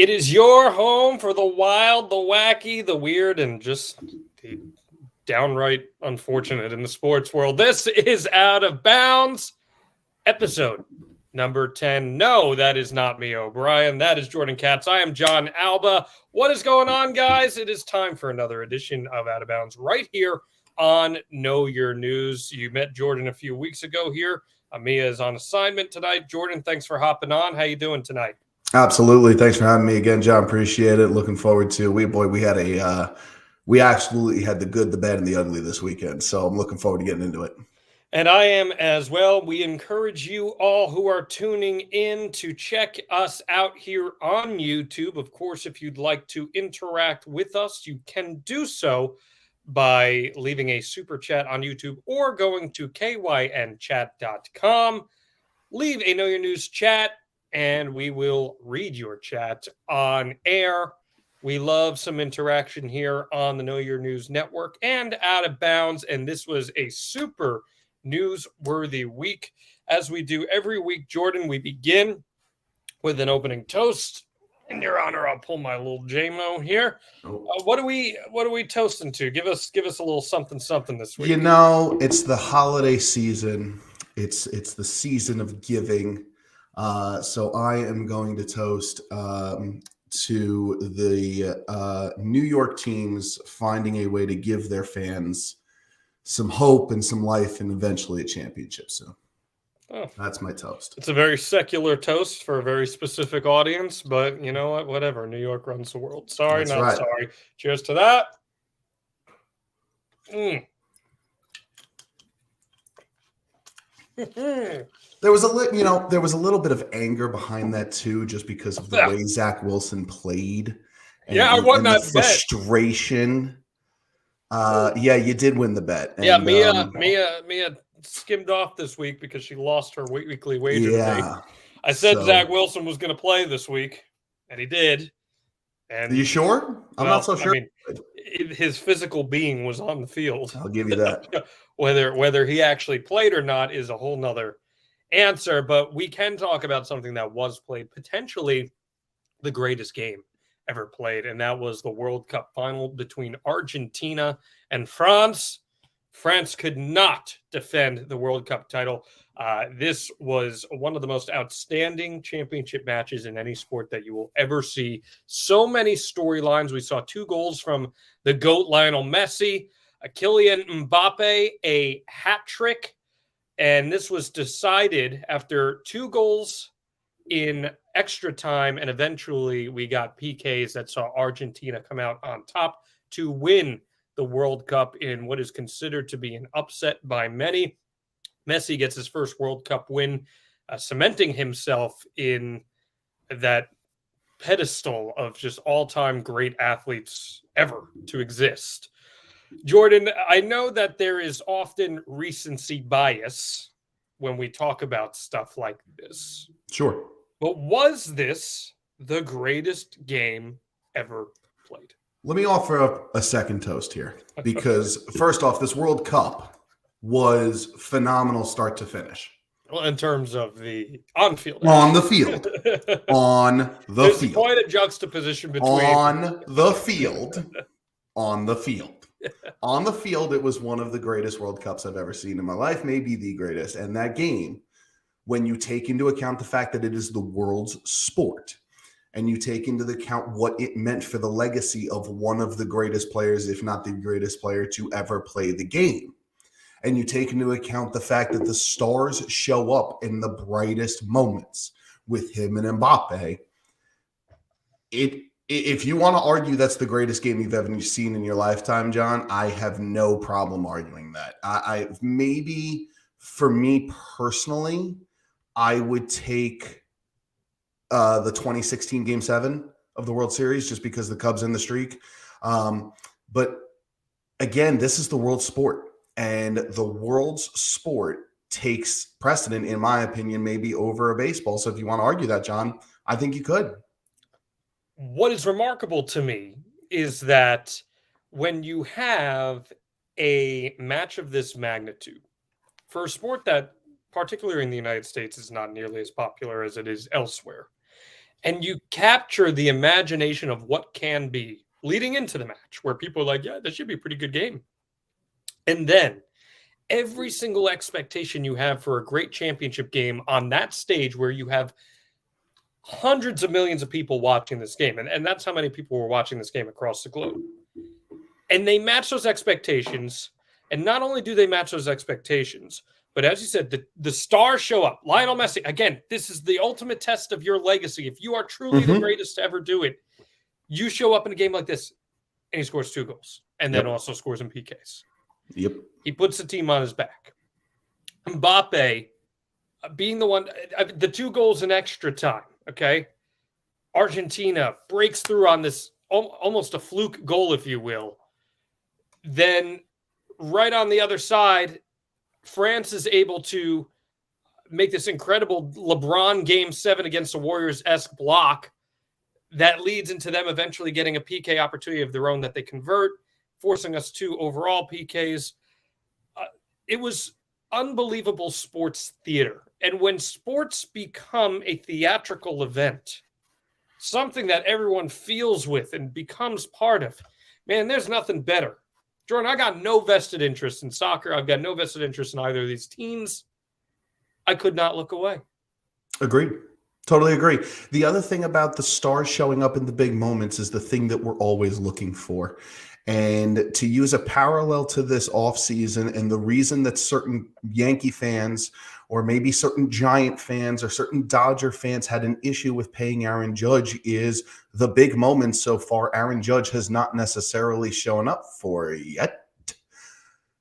It is your home for the wild, the wacky, the weird, and just the downright unfortunate in the sports world. This is Out of Bounds, episode number 10. No, that is not me, O'Brien. That is Jordan Katz. I am John Alba. What is going on, guys? It is time for another edition of Out of Bounds right here on Know Your News. You met Jordan a few weeks ago here. Mia is on assignment tonight. Jordan, thanks for hopping on. How you doing tonight? Absolutely. Thanks for having me again, John. Appreciate it. Looking forward to we absolutely had the good, the bad, and the ugly this weekend. So I'm looking forward to getting into it. And I am as well. We encourage you all who are tuning in to check us out here on YouTube. Of course, if you'd like to interact with us, you can do so by leaving a super chat on YouTube or going to kynchat.com. Leave a Know Your News chat, and we will read your chat on air. We love some interaction here on the Know Your News Network and Out of Bounds, and this was a super newsworthy week. As we do every week, Jordan, we begin with an opening toast. In your honor, I'll pull my little JMO here. What are we toasting to? Give us a little something this week. You know, it's the holiday season. It's the season of giving. So I am going to toast to the New York teams finding a way to give their fans some hope and some life and eventually a championship. So that's my toast. It's a very secular toast for a very specific audience, but you know what? Whatever. New York runs the world. Sorry, That's right. sorry. Cheers to that. There was a little bit of anger behind that too, just because of the way Zach Wilson played. I won that frustration. Yeah, you did win the bet. And, Mia skimmed off this week because she lost her weekly wager today. I said Zach Wilson was going to play this week, and he did. And are you sure? I'm not so sure. I mean, his physical being was on the field. I'll give you that. Whether he actually played or not is a whole nother answer, but we can talk about something that was played, potentially the greatest game ever played, and that was the World Cup Final between Argentina and France. France could not defend the World Cup title. This was one of the most outstanding championship matches in any sport that you will ever see. So many storylines. We saw 2 goals from the GOAT Lionel Messi, Kylian Mbappe, a hat trick, and this was decided after 2 goals in extra time, and eventually we got PKs that saw Argentina come out on top to win the World Cup in what is considered to be an upset by many. Messi gets his first World Cup win, cementing himself in that pedestal of just all-time great athletes ever to exist. Jordan, I know that there is often recency bias when we talk about stuff like this. Sure. But was this the greatest game ever played? Let me offer up a second toast here, because first off, this World Cup was phenomenal start to finish. Well, in terms of the on-field. On the field. There's quite a juxtaposition between. On the field. On the field. On the field, it was one of the greatest World Cups I've ever seen in my life, maybe the greatest. And that game, when you take into account the fact that it is the world's sport, and you take into account what it meant for the legacy of one of the greatest players, if not the greatest player to ever play the game, and you take into account the fact that the stars show up in the brightest moments with him and Mbappe, if you want to argue that's the greatest game you've ever seen in your lifetime, John, I have no problem arguing that. I maybe for me personally, I would take the 2016 Game 7 of the World Series just because the Cubs in the streak. But again, this is the world sport, and the world's sport takes precedent, in my opinion, maybe over a baseball. So if you want to argue that, John, I think you could. What is remarkable to me is that when you have a match of this magnitude for a sport that, particularly in the United States, is not nearly as popular as it is elsewhere, and you capture the imagination of what can be leading into the match, where people are like, yeah, this should be a pretty good game. And then every single expectation you have for a great championship game on that stage where you have hundreds of millions of people watching this game, and that's how many people were watching this game across the globe. And they match those expectations. And not only do they match those expectations, but as you said, the stars show up. Lionel Messi, again, this is the ultimate test of your legacy. If you are truly the greatest to ever do it, you show up in a game like this, and he scores 2 goals, and then also scores in PKs. Yep. He puts the team on his back. Mbappe being the one, the 2 goals in extra time, okay? Argentina breaks through on this almost a fluke goal, if you will. Then right on the other side, France is able to make this incredible LeBron Game 7 against the Warriors-esque block that leads into them eventually getting a PK opportunity of their own that they convert, forcing us to overall PKs. It was unbelievable sports theater. And when sports become a theatrical event, something that everyone feels with and becomes part of, man, there's nothing better. Jordan, I got no vested interest in soccer. I've got no vested interest in either of these teams. I could not look away. Agreed. Totally agree. The other thing about the stars showing up in the big moments is the thing that we're always looking for. And to use a parallel to this offseason, and the reason that certain Yankee fans or maybe certain Giant fans or certain Dodger fans had an issue with paying Aaron Judge is the big moments so far Aaron Judge has not necessarily shown up for yet.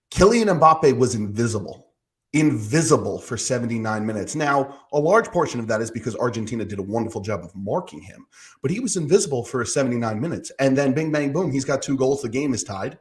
Kylian Mbappe was invisible for 79 minutes. Now, a large portion of that is because Argentina did a wonderful job of marking him, but he was invisible for 79 minutes. And then bing, bang, boom, he's got 2 goals. The game is tied.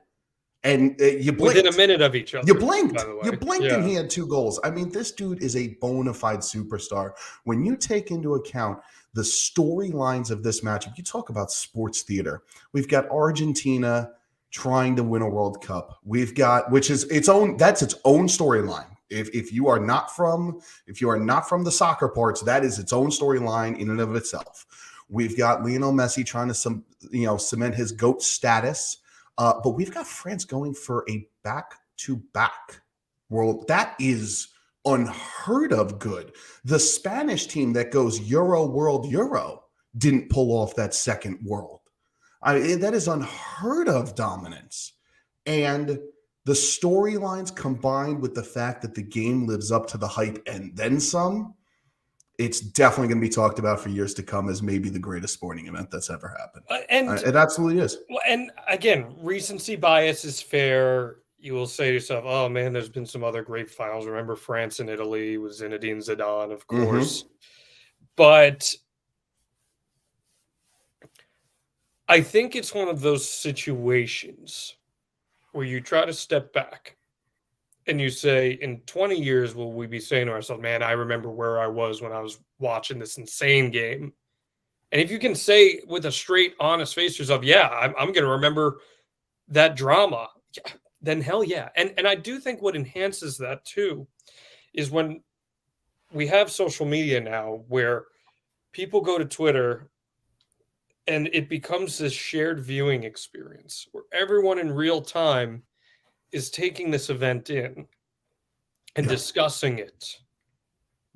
And you blinked. Within a minute of each other. You blinked. And he had 2 goals. I mean, this dude is a bona fide superstar. When you take into account the storylines of this matchup, you talk about sports theater. We've got Argentina trying to win a World Cup. We've got, which is its own storyline. If you are not from the soccer parts, that is its own storyline in and of itself. We've got Lionel Messi trying to cement his GOAT status, but we've got France going for a back-to-back world. That is unheard of good. The Spanish team that goes Euro World Euro didn't pull off that second world. That is unheard of dominance. And the storylines combined with the fact that the game lives up to the hype and then some, it's definitely going to be talked about for years to come as maybe the greatest sporting event that's ever happened. It absolutely is. Well, and again, recency bias is fair. You will say to yourself, oh man, there's been some other great finals. Remember France and Italy with Zinedine Zidane, of course. But I think it's one of those situations where you try to step back and you say, in 20 years, will we be saying to ourselves, man, I remember where I was when I was watching this insane game. And if you can say with a straight, honest face to yourself, yeah, I'm going to remember that drama, then hell yeah. And I do think what enhances that too is when we have social media now where people go to Twitter and it becomes this shared viewing experience where everyone in real time is taking this event in and discussing it.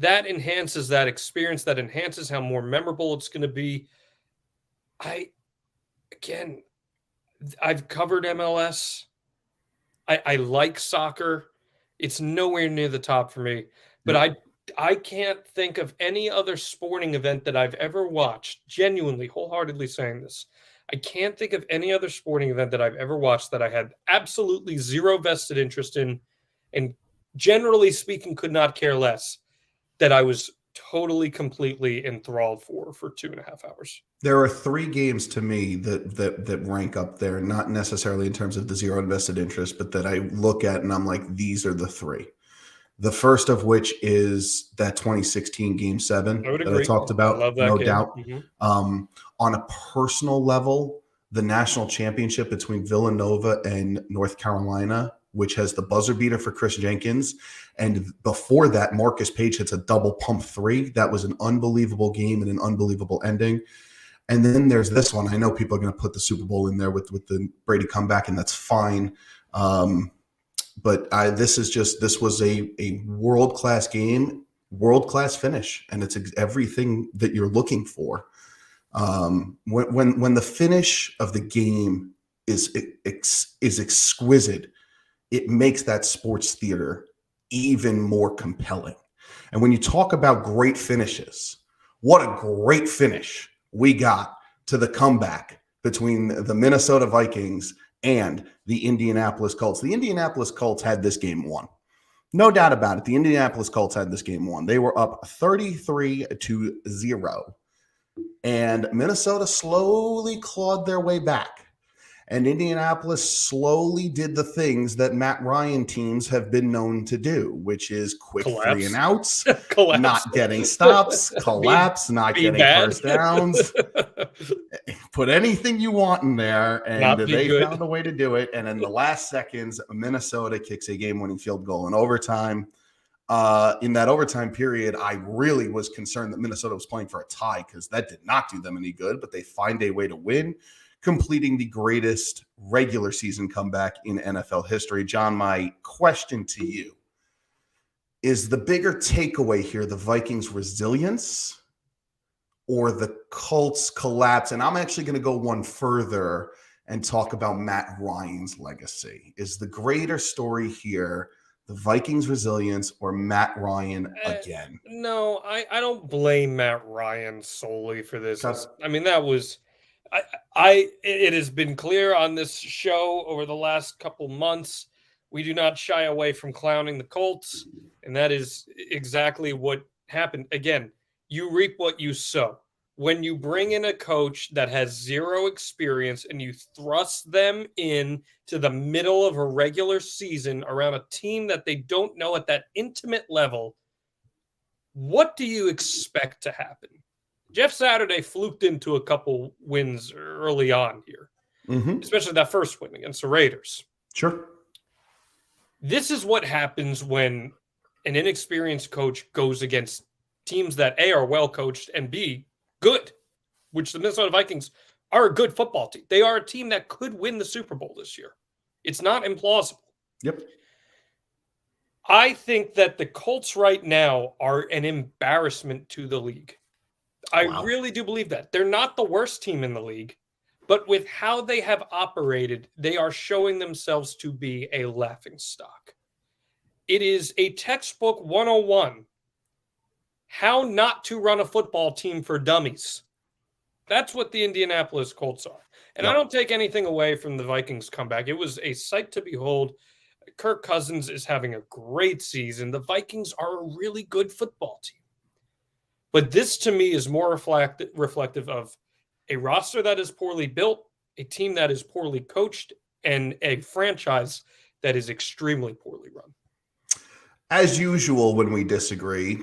That enhances that experience. That enhances how more memorable it's going to be. I've covered MLS. I like soccer. It's nowhere near the top for me. But I can't think of any other sporting event that I've ever watched, genuinely, wholeheartedly saying this. I can't think of any other sporting event that I've ever watched that I had absolutely zero vested interest in, and generally speaking, could not care less, that I was totally, completely enthralled for 2.5 hours. There are 3 games to me that rank up there, not necessarily in terms of the zero invested interest, but that I look at and I'm like, these are the 3. The first of which is that 2016 Game 7 that I talked about, no doubt. On a personal level, the national championship between Villanova and North Carolina which has the buzzer beater for Chris Jenkins. And before that, Marcus Page hits a double pump 3. That was an unbelievable game and an unbelievable ending. And then there's this one. I know people are going to put the Super Bowl in there with the Brady comeback, and that's fine. But this was a world-class game, world-class finish, and it's everything that you're looking for. When the finish of the game is exquisite, it makes that sports theater even more compelling. And when you talk about great finishes, what a great finish we got to the comeback between the Minnesota Vikings and the Indianapolis Colts. The Indianapolis Colts had this game won. No doubt about it. The Indianapolis Colts had this game won. They were up 33-0. And Minnesota slowly clawed their way back. And Indianapolis slowly did the things that Matt Ryan teams have been known to do, which is quick Collapse. 3 and outs, Collapse. not getting stops, collapse, not getting first downs. Put anything you want in there, and they found a way to do it. And in the last seconds, Minnesota kicks a game-winning field goal in overtime. In that overtime period, I really was concerned that Minnesota was playing for a tie because that did not do them any good, but they find a way to win, completing the greatest regular season comeback in NFL history. John, my question to you is the bigger takeaway here, the Vikings' resilience or the Colts' collapse? And I'm actually going to go one further and talk about Matt Ryan's legacy. Is the greater story here the Vikings' resilience or Matt Ryan again? No, I don't blame Matt Ryan solely for this. I mean, that was it has been clear on this show over the last couple months, we do not shy away from clowning the Colts, and that is exactly what happened. Again, you reap what you sow. When you bring in a coach that has zero experience and you thrust them in to the middle of a regular season around a team that they don't know at that intimate level, what do you expect to happen? Jeff Saturday fluked into a couple wins early on here, especially that first win against the Raiders. Sure. This is what happens when an inexperienced coach goes against teams that A, are well coached, and B, good, which the Minnesota Vikings are a good football team. They are a team that could win the Super Bowl this year. It's not implausible. Yep. I think that the Colts right now are an embarrassment to the league. I really do believe that. They're not the worst team in the league, but with how they have operated, they are showing themselves to be a laughingstock. It is a textbook 101. How not to run a football team for dummies. That's what the Indianapolis Colts are. And I don't take anything away from the Vikings comeback. It was a sight to behold. Kirk Cousins is having a great season. The Vikings are a really good football team. But this, to me, is more reflective of a roster that is poorly built, a team that is poorly coached, and a franchise that is extremely poorly run. As usual, when we disagree,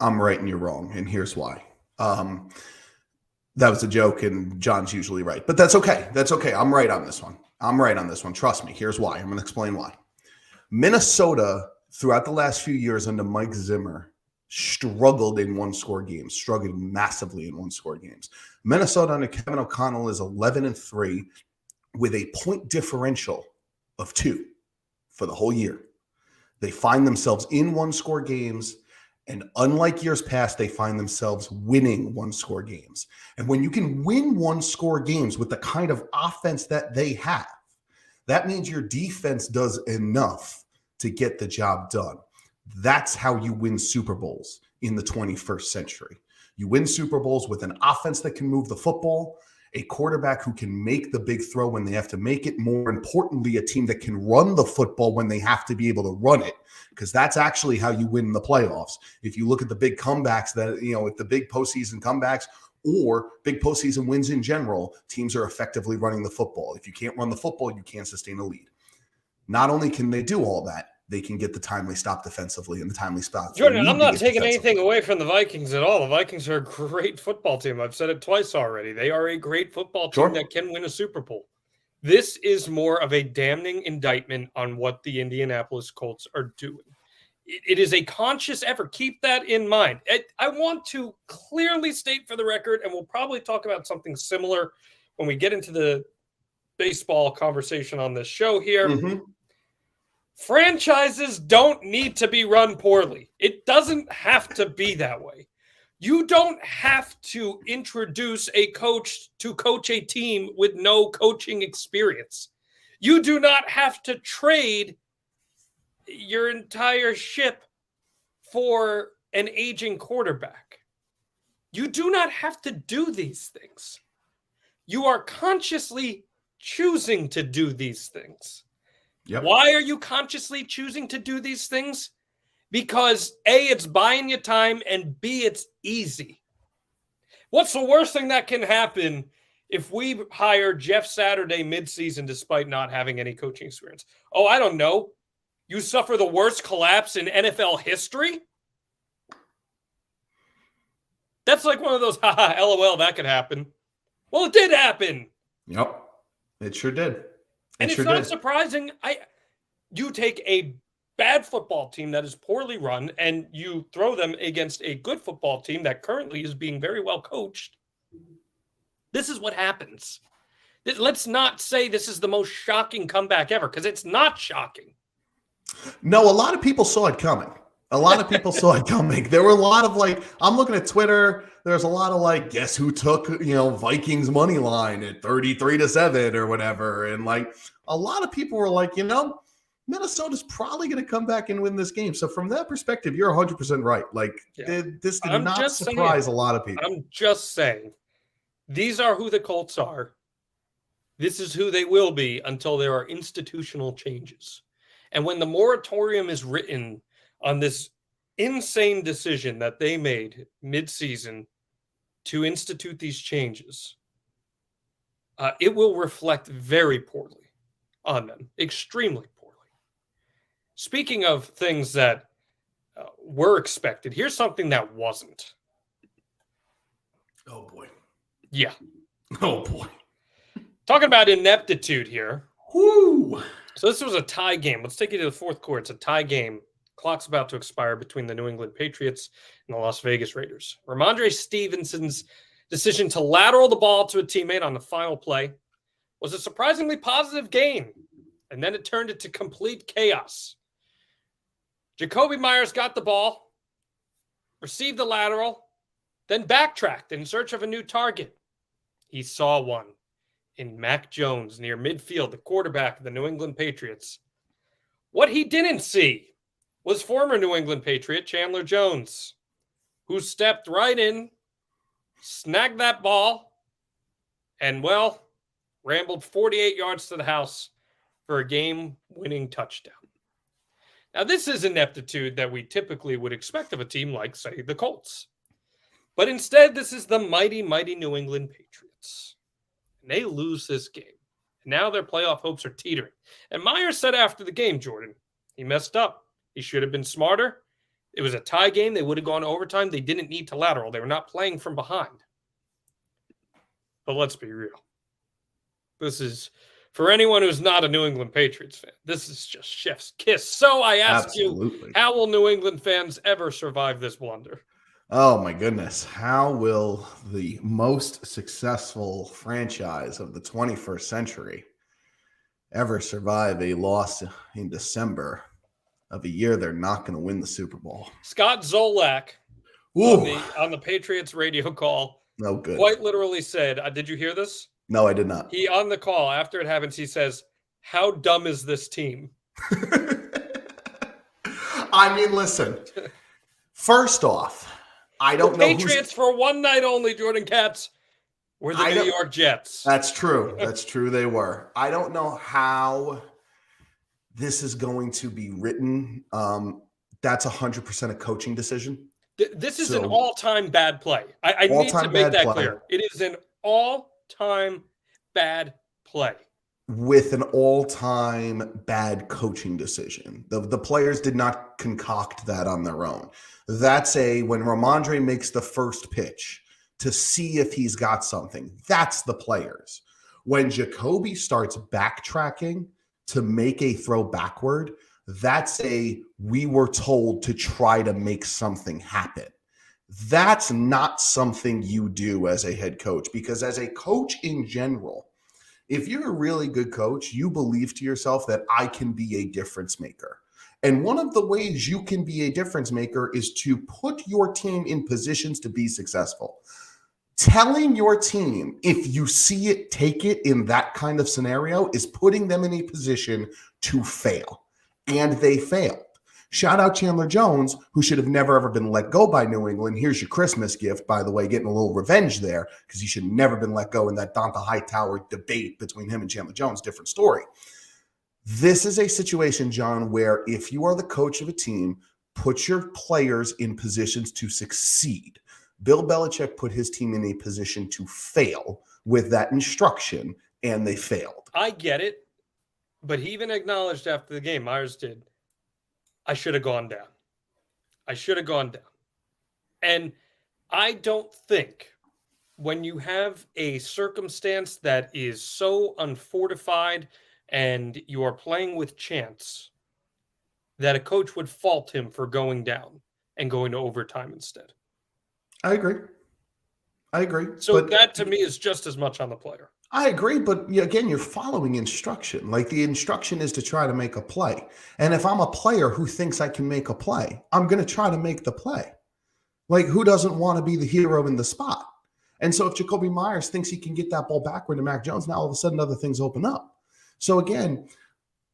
I'm right and you're wrong, and here's why. That was a joke, and John's usually right. But that's okay. That's okay. I'm right on this one. Trust me. Here's why. I'm going to explain why. Minnesota, throughout the last few years under Mike Zimmer, struggled in one-score games, struggled massively in one-score games. Minnesota under Kevin O'Connell is 11-3 with a point differential of 2 for the whole year. They find themselves in one-score games, and unlike years past, they find themselves winning one-score games. And when you can win one-score games with the kind of offense that they have, that means your defense does enough to get the job done. That's how you win Super Bowls in the 21st century. You win Super Bowls with an offense that can move the football, a quarterback who can make the big throw when they have to make it. More importantly, a team that can run the football when they have to be able to run it, because that's actually how you win the playoffs. If you look at the big comebacks that, with the big postseason comebacks or big postseason wins in general, teams are effectively running the football. If you can't run the football, you can't sustain a lead. Not only can they do all that, they can get the timely stop defensively and the timely stop. Jordan, I'm not taking anything away from the Vikings at all. The Vikings are a great football team. I've said it twice already. They are a great football team that can win a Super Bowl. This is more of a damning indictment on what the Indianapolis Colts are doing. It is a conscious effort. Keep that in mind. I want to clearly state for the record, and we'll probably talk about something similar when we get into the baseball conversation on this show here. Mm-hmm. Franchises don't need to be run poorly. It doesn't have to be that way. You don't have to introduce a coach to coach a team with no coaching experience. You do not have to trade your entire ship for an aging quarterback. You do not have to do these things. You are consciously choosing to do these things. Yep. Why are you consciously choosing to do these things? Because A, it's buying you time, and B, it's easy. What's the worst thing that can happen if we hire Jeff Saturday midseason despite not having any coaching experience? Oh, I don't know. You suffer the worst collapse in NFL history? That's like one of those, haha, LOL, that could happen. Well, it did happen. Yep. It sure did. And it's not surprising. You take a bad football team that is poorly run and you throw them against a good football team that currently is being very well coached. This is what happens. Let's not say this is the most shocking comeback ever, because it's not shocking. No, a lot of people saw it coming. A lot of people saw it coming. There were a lot of I'm looking at Twitter. There's a lot of guess who took, Vikings money line at 33-7 or whatever. And a lot of people were like, Minnesota's probably going to come back and win this game. So from that perspective, you're 100% right. This did not surprise a lot of people. I'm just saying, these are who the Colts are. This is who they will be until there are institutional changes. And when the moratorium is written on this insane decision that they made mid-season to institute these changes, it will reflect very poorly on them, extremely poorly. Speaking of things that were expected, here's something that wasn't. Oh, boy. Yeah. Oh, boy. Talking about ineptitude here. Whoo! So this was a tie game. Let's take you to the fourth quarter. It's a tie game. Clock's about to expire between the New England Patriots and the Las Vegas Raiders. Ramondre Stevenson's decision to lateral the ball to a teammate on the final play was a surprisingly positive gain, and then it turned into complete chaos. Jacoby Myers got the ball, received the lateral, then backtracked in search of a new target. He saw one in Mac Jones near midfield, the quarterback of the New England Patriots. What he didn't see was former New England Patriot Chandler Jones, who stepped right in, snagged that ball, and, rambled 48 yards to the house for a game-winning touchdown. Now, this is ineptitude that we typically would expect of a team like, say, the Colts. But instead, this is the mighty, mighty New England Patriots. And they lose this game. And now their playoff hopes are teetering. And Myers said after the game, Jordan, he messed up. He should have been smarter. It was a tie game. They would have gone to overtime. They didn't need to lateral. They were not playing from behind. But let's be real. This is, for anyone who's not a New England Patriots fan, this is just chef's kiss. So I ask you, how will New England fans ever survive this blunder? Oh, my goodness. How will the most successful franchise of the 21st century ever survive a loss in December of a year they're not going to win the Super Bowl? Scott Zolak on the Patriots radio call quite literally said, did you hear this? No, I did not. He, on the call, after it happens, he says, how dumb is this team? I mean, listen, first off, I don't know. Patriots for one night only, Jordan Katz, were the New York Jets. That's true. That's true. They were. I don't know how this is going to be written. That's 100% a coaching decision. This is an all-time bad play. I need to make that clear. It is an all-time bad play. With an all-time bad coaching decision. The players did not concoct that on their own. That's when Ramondre makes the first pitch to see if he's got something. That's the players. When Jacoby starts backtracking to make a throw backward, that's we were told to try to make something happen. That's not something you do as a head coach, because as a coach in general, if you're a really good coach, you believe to yourself that I can be a difference maker. And one of the ways you can be a difference maker is to put your team in positions to be successful. Telling your team, if you see it, take it in that kind of scenario, is putting them in a position to fail. And they failed. Shout out Chandler Jones, who should have never, ever been let go by New England. Here's your Christmas gift, by the way, getting a little revenge there, because he should have never been let go in that Donta Hightower debate between him and Chandler Jones. Different story. This is a situation, John, where if you are the coach of a team, put your players in positions to succeed. Bill Belichick put his team in a position to fail with that instruction, and they failed. I get it, but he even acknowledged after the game, Myers did, I should have gone down. I should have gone down. And I don't think when you have a circumstance that is so unfortified and you are playing with chance, that a coach would fault him for going down and going to overtime instead. I agree. So that to me is just as much on the player. I agree, but again, you're following instruction. Like, the instruction is to try to make a play. And if I'm a player who thinks I can make a play, I'm going to try to make the play. Like, who doesn't want to be the hero in the spot? And so if Jacoby Myers thinks he can get that ball backward to Mac Jones, now all of a sudden other things open up. So again,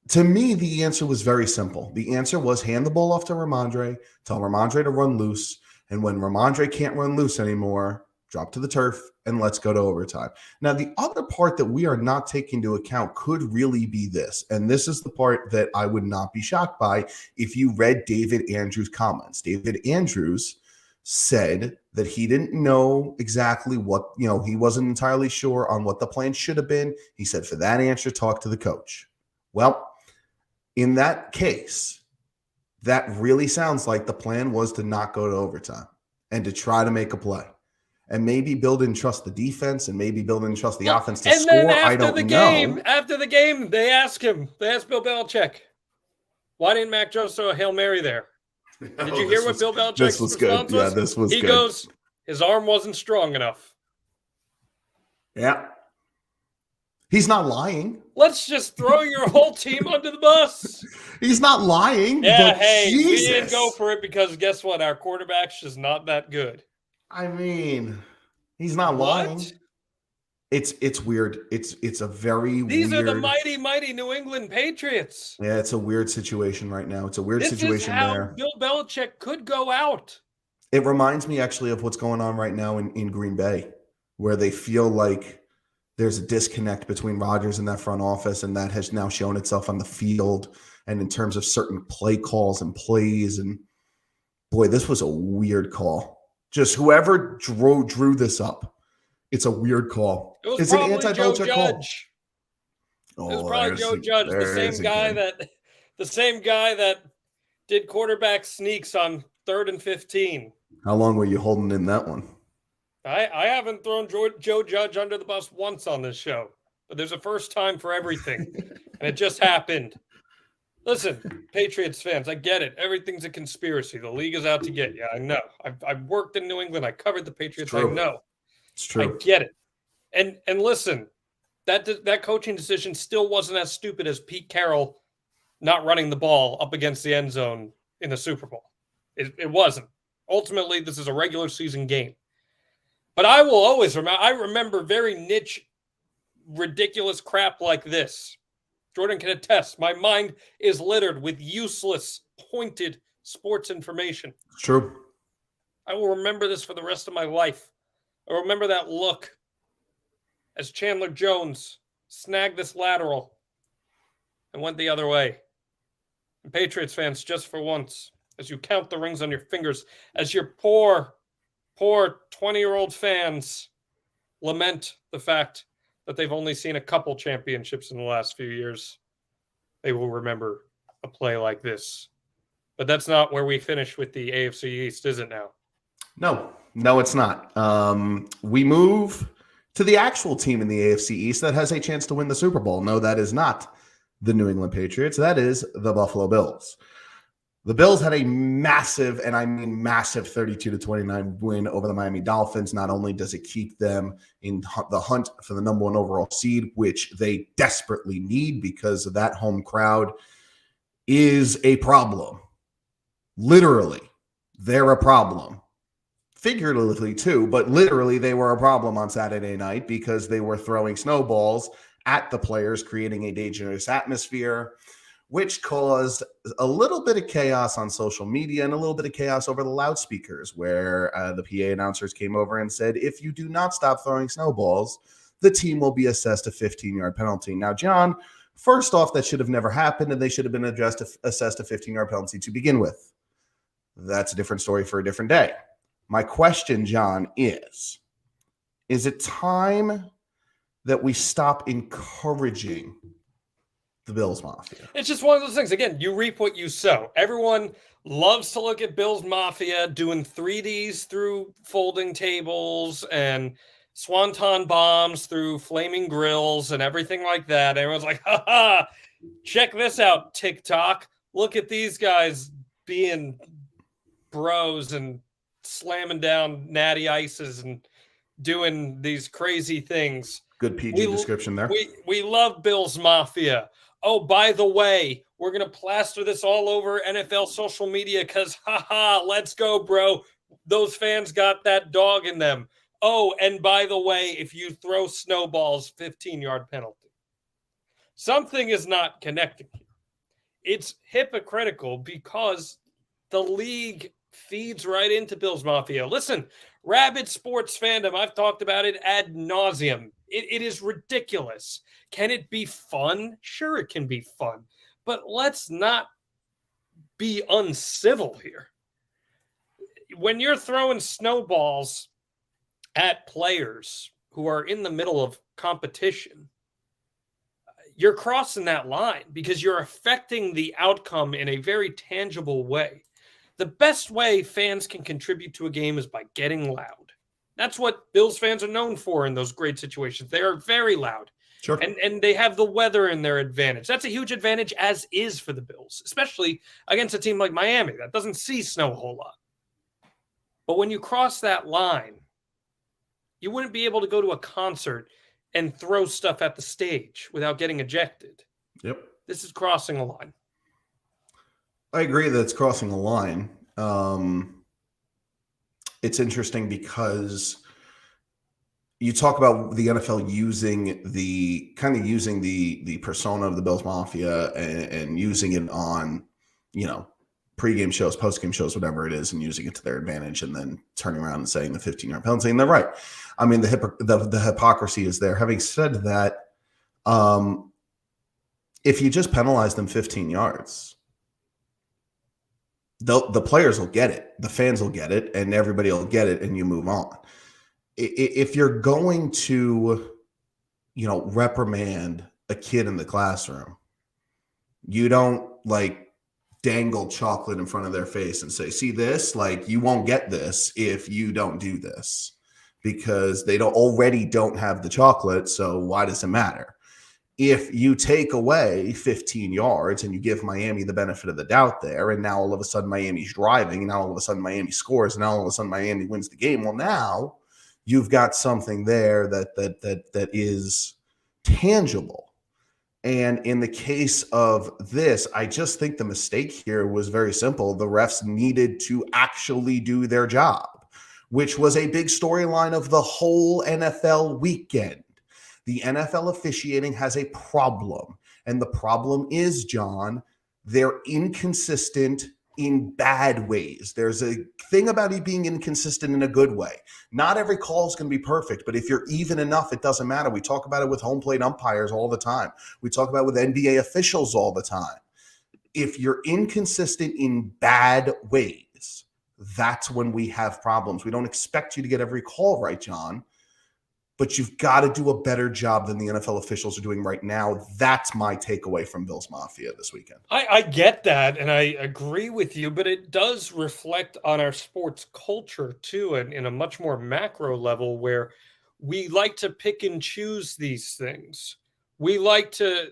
to me, the answer was very simple. The answer was hand the ball off to Ramondre, tell Ramondre to run loose. And when Ramondre can't run loose anymore, drop to the turf, and let's go to overtime. Now, the other part that we are not taking into account could really be this, and this is the part that I would not be shocked by if you read David Andrews' comments. David Andrews said that he didn't know exactly what, he wasn't entirely sure on what the plan should have been. He said, for that answer, talk to the coach. Well, in that case, that really sounds like the plan was to not go to overtime and to try to make a play. And maybe Bill didn't trust the defense, and maybe Bill didn't trust the offense to score. I don't know. After the game, they asked Bill Belichick, why didn't Mac Jones throw a Hail Mary there? Did you hear what Bill Belichick's response was? Yeah, this was good. He goes, his arm wasn't strong enough. Yeah. He's not lying. Let's just throw your whole team under the bus. He's not lying. Yeah, hey, Jesus. We didn't go for it because guess what? Our quarterback's just not that good. I mean, he's not lying. It's weird. It's a very These weird. Are the mighty, mighty New England Patriots. Yeah, it's a weird situation right now. It's a weird situation is how there. Bill Belichick could go out. It reminds me actually of what's going on right now in Green Bay, where they feel like there's a disconnect between Rodgers and that front office, and that has now shown itself on the field and in terms of certain play calls and plays. And boy, this was a weird call. Just whoever drew this up, it's a weird call. It's an anti-Belichick call. It was probably Joe Judge, the same guy that did quarterback sneaks on 3rd and 15. How long were you holding in that one? I haven't thrown Joe Judge under the bus once on this show, but there's a first time for everything, and it just happened. Listen, Patriots fans, I get it. Everything's a conspiracy. The league is out to get you. I know. I've worked in New England. I covered the Patriots. I know. It's true. I get it. And listen, that coaching decision still wasn't as stupid as Pete Carroll not running the ball up against the end zone in the Super Bowl. It wasn't. Ultimately, this is a regular season game. But I will always remember very niche, ridiculous crap like this. Jordan can attest. My mind is littered with useless, pointed sports information. True. I will remember this for the rest of my life. I remember that look as Chandler Jones snagged this lateral and went the other way. And Patriots fans, just for once, as you count the rings on your fingers, as your poor 20-year-old fans lament the fact that they've only seen a couple championships in the last few years, they will remember a play like this. But that's not where we finish with the AFC East, is it now? No, it's not. We move to the actual team in the AFC East that has a chance to win the Super Bowl. No, that is not the New England Patriots. That is the Buffalo Bills. The Bills had a massive, and I mean massive, 32-29 win over the Miami Dolphins. Not only does it keep them in the hunt for the number 1 overall seed, which they desperately need because of that home crowd is a problem. Literally, they're a problem. Figuratively too, but literally they were a problem on Saturday night because they were throwing snowballs at the players, creating a dangerous atmosphere, which caused a little bit of chaos on social media and a little bit of chaos over the loudspeakers, where the PA announcers came over and said, if you do not stop throwing snowballs, the team will be assessed a 15-yard penalty. Now, John, first off, that should have never happened, and they should have been assessed a 15-yard penalty to begin with. That's a different story for a different day. My question, John, is it time that we stop encouraging the Bills Mafia? It's just one of those things. Again, you reap what you sow. Everyone loves to look at Bills Mafia doing 3Ds through folding tables and swanton bombs through flaming grills and everything like that. Everyone's like, ha ha, check this out, TikTok. Look at these guys being bros and slamming down natty ices and doing these crazy things. Good PG description there. We love Bills Mafia. Oh, by the way, we're going to plaster this all over NFL social media because, haha, let's go, bro. Those fans got that dog in them. Oh, and by the way, if you throw snowballs, 15-yard penalty. Something is not connecting here. It's hypocritical because the league feeds right into Bills Mafia. Listen, rabid sports fandom, I've talked about it ad nauseum. It is ridiculous. Can it be fun? Sure, it can be fun. But let's not be uncivil here. When you're throwing snowballs at players who are in the middle of competition, you're crossing that line because you're affecting the outcome in a very tangible way. The best way fans can contribute to a game is by getting loud. That's what Bills fans are known for in those great situations. They are very loud. Sure. And they have the weather in their advantage. That's a huge advantage, as is for the Bills, especially against a team like Miami that doesn't see snow a whole lot. But when you cross that line, you wouldn't be able to go to a concert and throw stuff at the stage without getting ejected. Yep. This is crossing a line. I agree that it's crossing a line. It's interesting because you talk about the NFL using the persona of the Bills Mafia and using it on, pregame shows, postgame shows, whatever it is, and using it to their advantage, and then turning around and saying the 15-yard penalty. And they're right. I mean, the hypocrisy is there. Having said that, if you just penalize them 15 yards, the players will get it, the fans will get it, and everybody will get it, and you move on. If you're going to, reprimand a kid in the classroom, you don't dangle chocolate in front of their face and say, see this, you won't get this if you don't do this, because they already don't have the chocolate. So why does it matter? If you take away 15 yards and you give Miami the benefit of the doubt there, and now all of a sudden Miami's driving, and now all of a sudden Miami scores, and now all of a sudden Miami wins the game. Well, now you've got something there that is tangible. And in the case of this, I just think the mistake here was very simple. The refs needed to actually do their job, which was a big storyline of the whole NFL weekend. The NFL officiating has a problem, and the problem is, John, they're inconsistent in bad ways. There's a thing about it being inconsistent in a good way. Not every call is going to be perfect, but if you're even enough, it doesn't matter. We talk about it with home plate umpires all the time. We talk about it with NBA officials all the time. If you're inconsistent in bad ways, that's when we have problems. We don't expect you to get every call right, John, but you've got to do a better job than the NFL officials are doing right now. That's my takeaway from Bills Mafia this weekend. I get that, and I agree with you, but it does reflect on our sports culture, too, and in a much more macro level, where we like to pick and choose these things. We like to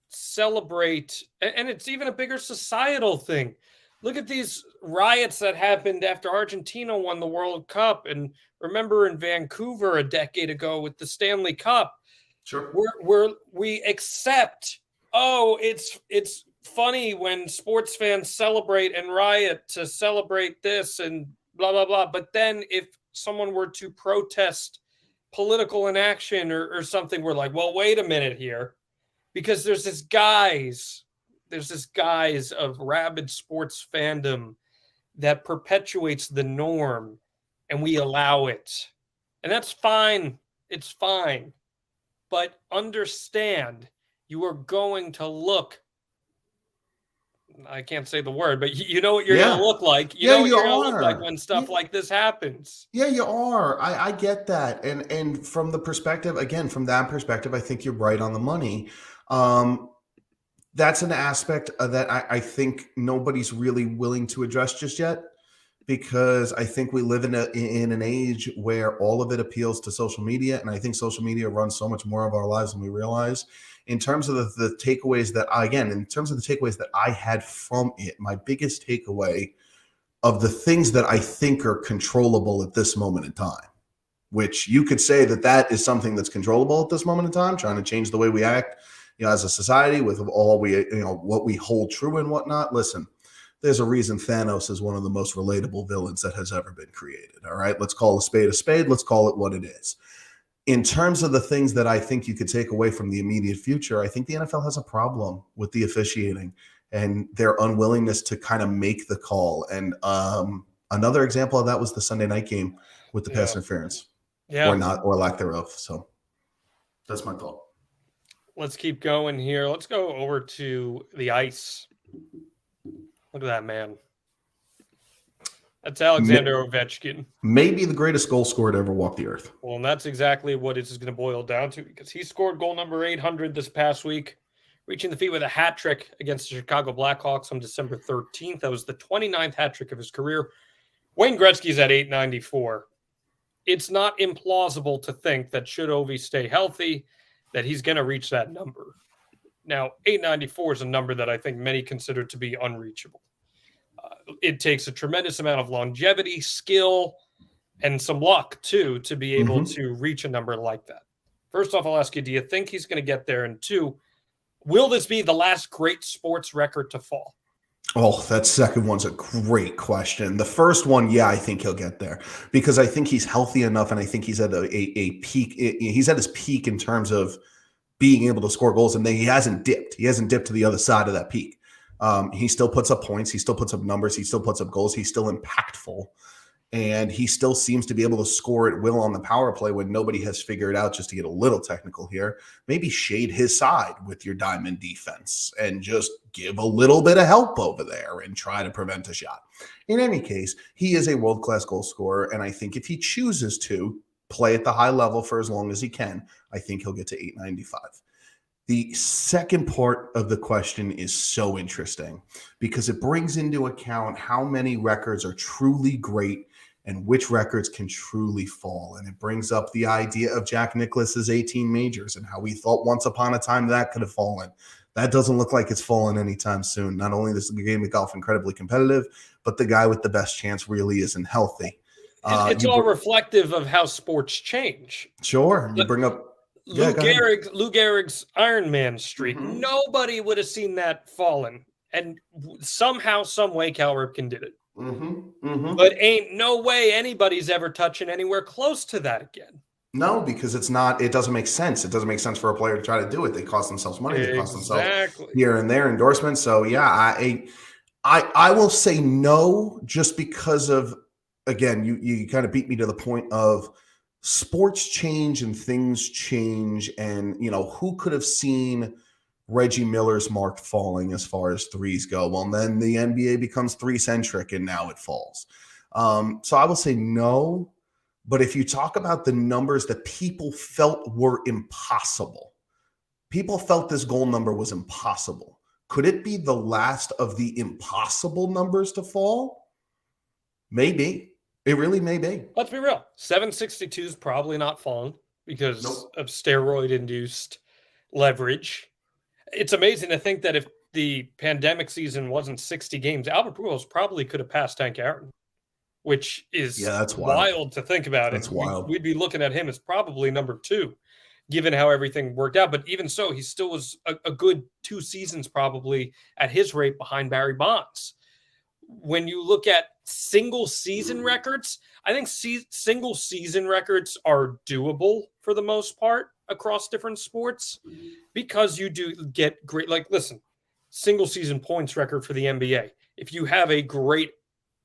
celebrate, and it's even a bigger societal thing. Look at these riots that happened after Argentina won the World Cup, and remember in Vancouver a decade ago with the Stanley Cup. Sure. We accept, oh, it's funny when sports fans celebrate and riot to celebrate this and blah blah blah. But then if someone were to protest political inaction or something, we're like, well, wait a minute here, because there's this guise of rabid sports fandom that perpetuates the norm, and we allow it. And that's fine. It's fine. But understand, you are going to look, I can't say the word, but you know what you're going to look like. You know what you're going to look like when stuff like this happens. Yeah, you are. I get that. And from the perspective, again, from that perspective, I think you're right on the money. That's an aspect that I think nobody's really willing to address just yet, because I think we live in an age where all of it appeals to social media. And I think social media runs so much more of our lives than we realize. In terms of the takeaways that I had from it, my biggest takeaway of the things that I think are controllable at this moment in time, which you could say that is something that's controllable at this moment in time, trying to change the way we act, as a society with all what we hold true and whatnot. Listen, there's a reason Thanos is one of the most relatable villains that has ever been created. All right, let's call a spade a spade. Let's call it what it is. In terms of the things that I think you could take away from the immediate future, I think the NFL has a problem with the officiating and their unwillingness to kind of make the call. And another example of that was the Sunday night game with the pass interference, or lack thereof. So that's my thought. Let's keep going here. Let's go over to the ice. Look at that man. That's Alexander Ovechkin. Maybe the greatest goal scorer to ever walk the earth. Well, and that's exactly what it's going to boil down to, because he scored goal number 800 this past week, reaching the feat with a hat trick against the Chicago Blackhawks on December 13th. That was the 29th hat trick of his career. Wayne Gretzky's at 894. It's not implausible to think that should Ovi stay healthy, that he's going to reach that number. Now, 894 is a number that I think many consider to be unreachable. It takes a tremendous amount of longevity, skill, and some luck, too, to be able to reach a number like that. First off, I'll ask you, do you think he's going to get there? And two, will this be the last great sports record to fall? Oh, that second one's a great question. The first one, yeah, I think he'll get there, because I think he's healthy enough, and I think he's at a peak. He's at his peak in terms of being able to score goals, and then he hasn't dipped. He hasn't dipped to the other side of that peak. He still puts up points. He still puts up numbers. He still puts up goals. He's still impactful. And he still seems to be able to score at will on the power play when nobody has figured out, just to get a little technical here, maybe shade his side with your diamond defense and just give a little bit of help over there and try to prevent a shot. In any case, he is a world-class goal scorer. And I think if he chooses to play at the high level for as long as he can, I think he'll get to 895. The second part of the question is so interesting because it brings into account how many records are truly great and which records can truly fall. And it brings up the idea of Jack Nicklaus's 18 majors and how we thought once upon a time that could have fallen. That doesn't look like it's fallen anytime soon. Not only is the game of golf incredibly competitive, but the guy with the best chance really isn't healthy. It's all reflective of how sports change. Sure. You bring up Lou Gehrig's Iron Man streak. Mm-hmm. Nobody would have seen that fallen. And somehow, some way, Cal Ripken did it. Mm-hmm. Mm-hmm. But ain't no way anybody's ever touching anywhere close to that again. No, because it doesn't make sense. It doesn't make sense for a player to try to do it. They cost themselves money. They cost themselves here and there endorsements. So yeah, I will say no, just because of, again, you kind of beat me to the point of sports change and things change. And, who could have seen Reggie Miller's mark falling as far as threes go? Well, then the NBA becomes three-centric and now it falls. So I will say no. But if you talk about the numbers that people felt were impossible, people felt this goal number was impossible. Could it be the last of the impossible numbers to fall? Maybe. It really may be. Let's be real. 762 is probably not falling because of steroid-induced leverage. It's amazing to think that if the pandemic season wasn't 60 games, Albert Pujols probably could have passed Hank Aaron, which is that's wild to think about. That's and wild. We'd be looking at him as probably number 2, given how everything worked out. But even so, he still was a good 2 seasons probably at his rate behind Barry Bonds. When you look at single season records, I think single season records are doable for the most part across different sports because you do get great, like, listen, single season points record for the NBA. If you have a great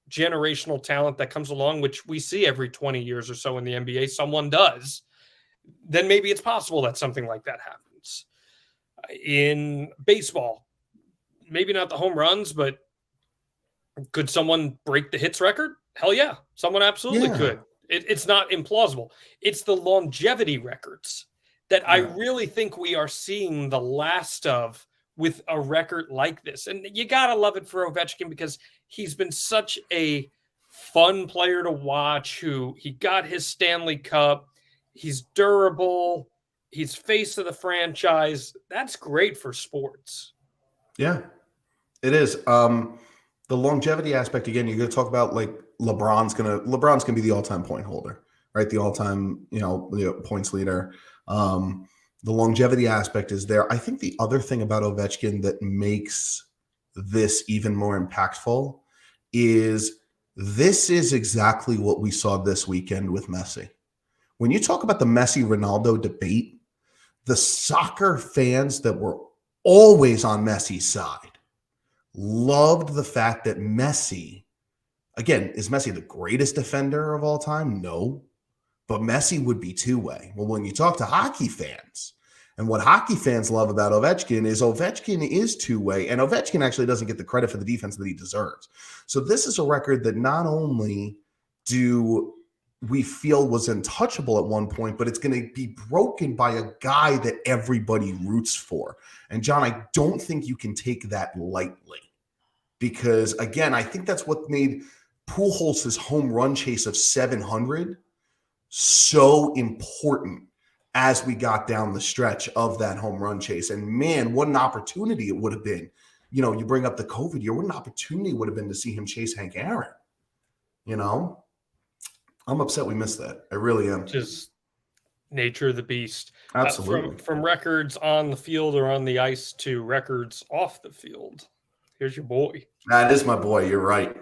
generational talent that comes along, which we see every 20 years or so in the NBA, someone does, then maybe it's possible that something like that happens. In baseball, maybe not the home runs, but could someone break the hits record? Hell yeah. Someone absolutely could. It's not implausible. It's the longevity records that I really think we are seeing the last of with a record like this. And you got to love it for Ovechkin because he's been such a fun player to watch who he got his Stanley Cup. He's durable. He's face of the franchise. That's great for sports. Yeah, it is. The longevity aspect, again, you're going to talk about like LeBron's gonna be the all-time point holder, right? The all-time, points leader. The longevity aspect is there. I think the other thing about Ovechkin that makes this even more impactful is this is exactly what we saw this weekend with Messi. When you talk about the Messi-Ronaldo debate, the soccer fans that were always on Messi's side loved the fact that Messi, again, is Messi the greatest defender of all time? No. But Messi would be two-way. Well, when you talk to hockey fans, and what hockey fans love about Ovechkin is two-way, and Ovechkin actually doesn't get the credit for the defense that he deserves. So this is a record that not only do we feel was untouchable at one point, but it's going to be broken by a guy that everybody roots for. And John, I don't think you can take that lightly because, again, I think that's what made Pujols' home run chase of 700 so important as we got down the stretch of that home run chase. And man, what an opportunity it would have been. You bring up the COVID year, what an opportunity it would have been to see him chase Hank Aaron. I'm upset we missed that. I really am. Just nature of the beast. Absolutely. From records on the field or on the ice to records off the field. Here's your boy. That is my boy. You're right.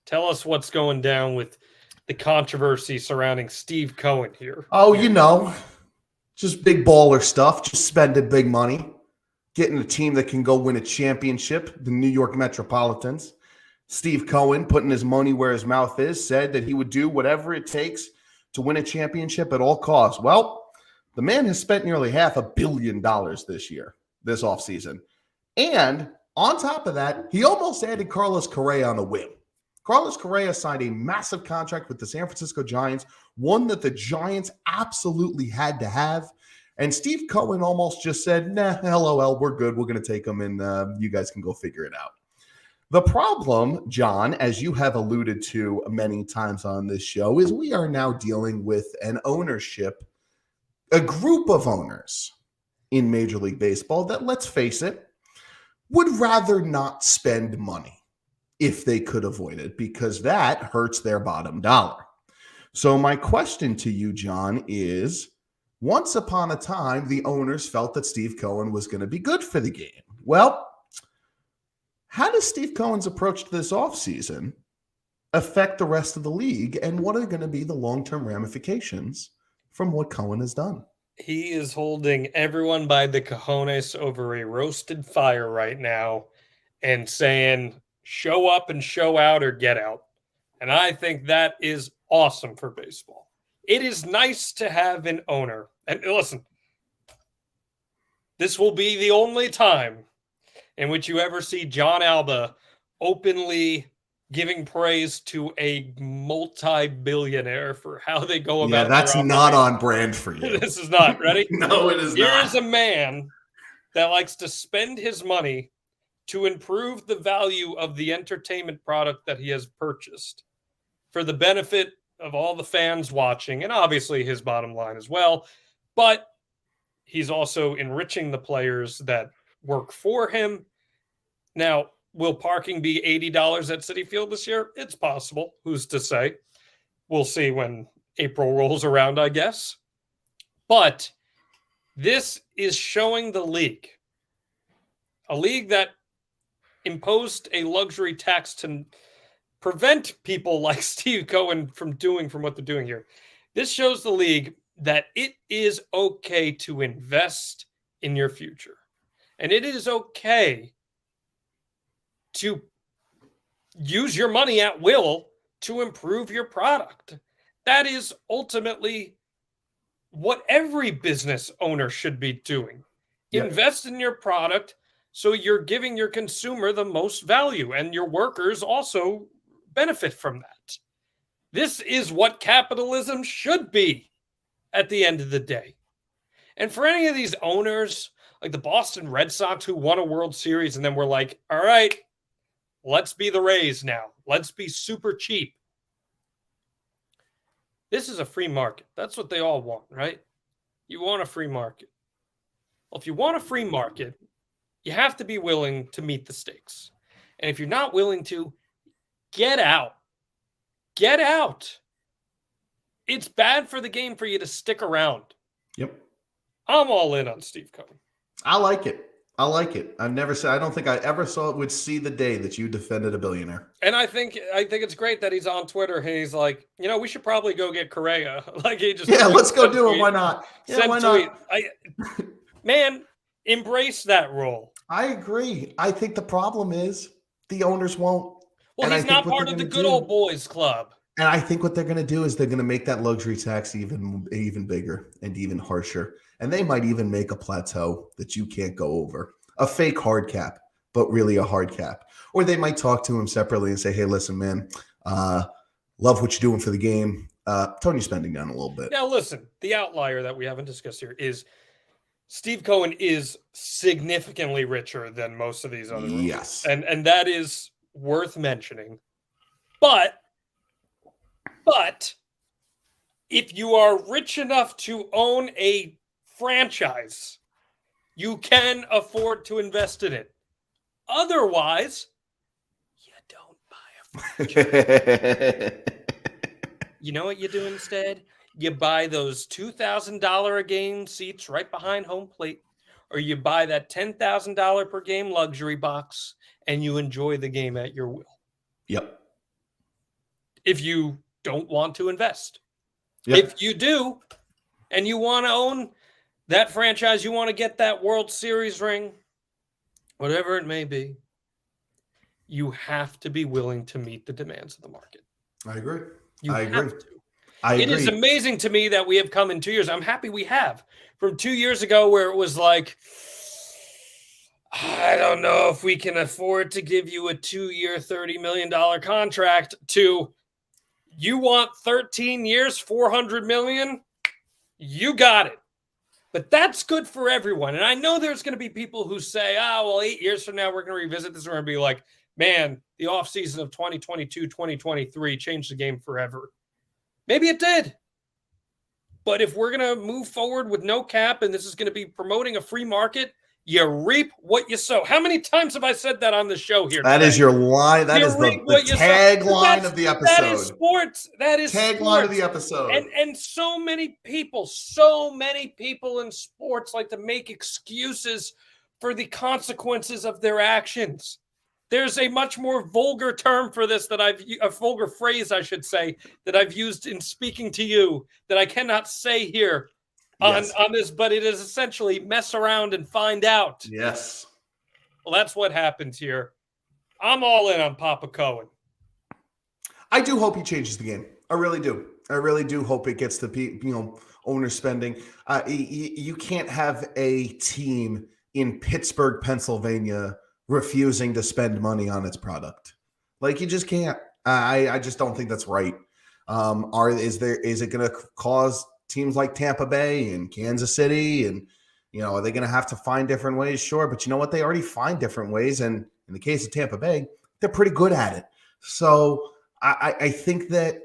Tell us what's going down with the controversy surrounding Steve Cohen here. Oh, just big baller stuff. Just spending big money. Getting a team that can go win a championship, the New York Metropolitans. Steve Cohen, putting his money where his mouth is, said that he would do whatever it takes to win a championship at all costs. Well, the man has spent nearly $500 million this offseason. And on top of that, he almost added Carlos Correa on a whim. Carlos Correa signed a massive contract with the San Francisco Giants, one that the Giants absolutely had to have. And Steve Cohen almost just said, nah, LOL, we're good. We're going to take them and you guys can go figure it out. The problem, John, as you have alluded to many times on this show, is we are now dealing with an ownership, a group of owners in Major League Baseball that, let's face it, would rather not spend money if they could avoid it because that hurts their bottom dollar. So my question to you, John, is once upon a time, the owners felt that Steve Cohen was going to be good for the game. Well, how does Steve Cohen's approach to this offseason affect the rest of the league, and what are going to be the long-term ramifications from what Cohen has done? He is holding everyone by the cojones over a roasted fire right now and saying, show up and show out or get out. And I think that is awesome for baseball. It is nice to have an owner. And listen, this will be the only time in which you ever see John Alba openly giving praise to a multi-billionaire for how they go about. Yeah, that's not on brand for you. This is not. Ready? No, it is not. Here is a man that likes to spend his money to improve the value of the entertainment product that he has purchased. for the benefit of all the fans watching, and obviously his bottom line as well. But he's also enriching the players that work for him. Now, will parking be $80 at Citi Field this year? It's possible. Who's to say? We'll see when April rolls around, I guess. But this is showing the league, a league that imposed a luxury tax to prevent people like Steve Cohen from what they're doing here. This shows the league that it is okay to invest in your future. And it is okay to use your money at will to improve your product. That is ultimately what every business owner should be doing. Yep. Invest in your product so you're giving your consumer the most value, and your workers also benefit from that. This is what capitalism should be at the end of the day. And for any of these owners, like the Boston Red Sox, who won a World Series and then were like, all right, let's be the Rays now. Let's be super cheap. This is a free market. That's what they all want, right? You want a free market. Well, if you want a free market, you have to be willing to meet the stakes. And if you're not willing to, get out. Get out. It's bad for the game for you to stick around. Yep. I'm all in on Steve Cohen. I like it. I like it. I don't think I ever would see the day that you defended a billionaire. And I think it's great that he's on Twitter and he's like, we should probably go get Correa. Like he just let's go do it. Why not? Yeah, why not? Man, embrace that role. I agree. I think the problem is the owners won't. Well, he's not part of the good old boys club. And I think what they're going to do is they're going to make that luxury tax even bigger and even harsher. And they might even make a plateau that you can't go over. A fake hard cap, but really a hard cap. Or they might talk to him separately and say, hey, listen, man, love what you're doing for the game. Tone your spending down a little bit. Now, listen, the outlier that we haven't discussed here is Steve Cohen is significantly richer than most of these other owners. Yes. And that is worth mentioning. But if you are rich enough to own a franchise, you can afford to invest in it. Otherwise, you don't buy a franchise. You know what you do instead? You buy those $2,000 a game seats right behind home plate, or you buy that $10,000 per game luxury box, and you enjoy the game at your will. Yep. If you don't want to invest. Yep. If you do, and you want to own that franchise, you want to get that World Series ring, whatever it may be, you have to be willing to meet the demands of the market. I agree. You I have agree. to. It is amazing to me that we have come in 2 years. I'm happy we have. From 2 years ago where it was like, I don't know if we can afford to give you a 2-year, $30 million contract, to you want 13 years, $400 million? You got it. But that's good for everyone. And I know there's going to be people who say, 8 years from now, we're going to revisit this. We're going to be like, man, the offseason of 2022, 2023 changed the game forever. Maybe it did. But if we're going to move forward with no cap and this is going to be promoting a free market, you reap what you sow. How many times have I said that on the show here? That is your line. That is the tagline of the episode. That is sports. That is tagline of the episode. And so many people in sports like to make excuses for the consequences of their actions. There's a much more vulgar term for this a vulgar phrase, I should say, that I've used in speaking to you that I cannot say here on this, but it is essentially mess around and find out. Yes. Well, that's what happens here. I'm all in on Papa Cohen. I do hope he changes the game. I really do. I really do hope it gets the owner spending. You can't have a team in Pittsburgh, Pennsylvania, refusing to spend money on its product. Like, you just can't. I just don't think that's right. Is it going to cause teams like Tampa Bay and Kansas City, and are they going to have to find different ways? Sure, but you know what? They already find different ways, and in the case of Tampa Bay, they're pretty good at it. So I think that,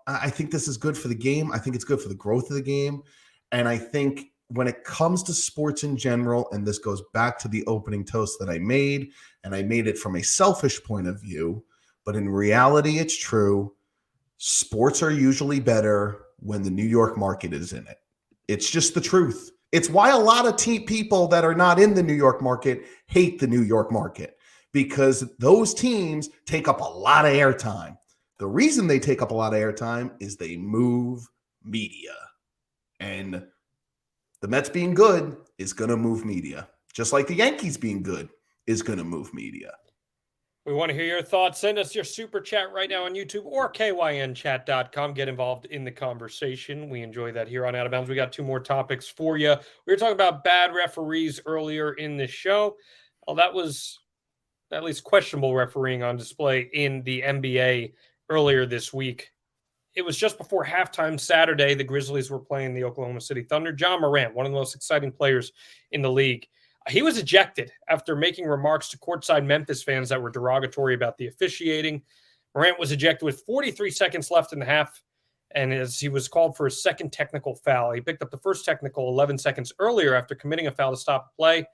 I think this is good for the game. I think it's good for the growth of the game. And I think when it comes to sports in general, and this goes back to the opening toast that I made, and I made it from a selfish point of view, but in reality, it's true. Sports are usually better when the New York market is in it. It's just the truth. It's why a lot of people that are not in the New York market hate the New York market, because those teams take up a lot of airtime. The reason they take up a lot of airtime is they move media. And the Mets being good is going to move media, just like the Yankees being good is going to move media. We want to hear your thoughts. Send us your super chat right now on YouTube or kynchat.com. Get involved in the conversation. We enjoy that here on Out of Bounds. We got 2 more topics for you. We were talking about bad referees earlier in the show. Well, that was at least questionable refereeing on display in the NBA earlier this week. It was just before halftime Saturday. The Grizzlies were playing the Oklahoma City Thunder. John Morant, one of the most exciting players in the league, he was ejected after making remarks to courtside Memphis fans that were derogatory about the officiating. Morant was ejected with 43 seconds left in the half, and as he was called for a second technical foul. He picked up the first technical 11 seconds earlier after committing a foul to stop play,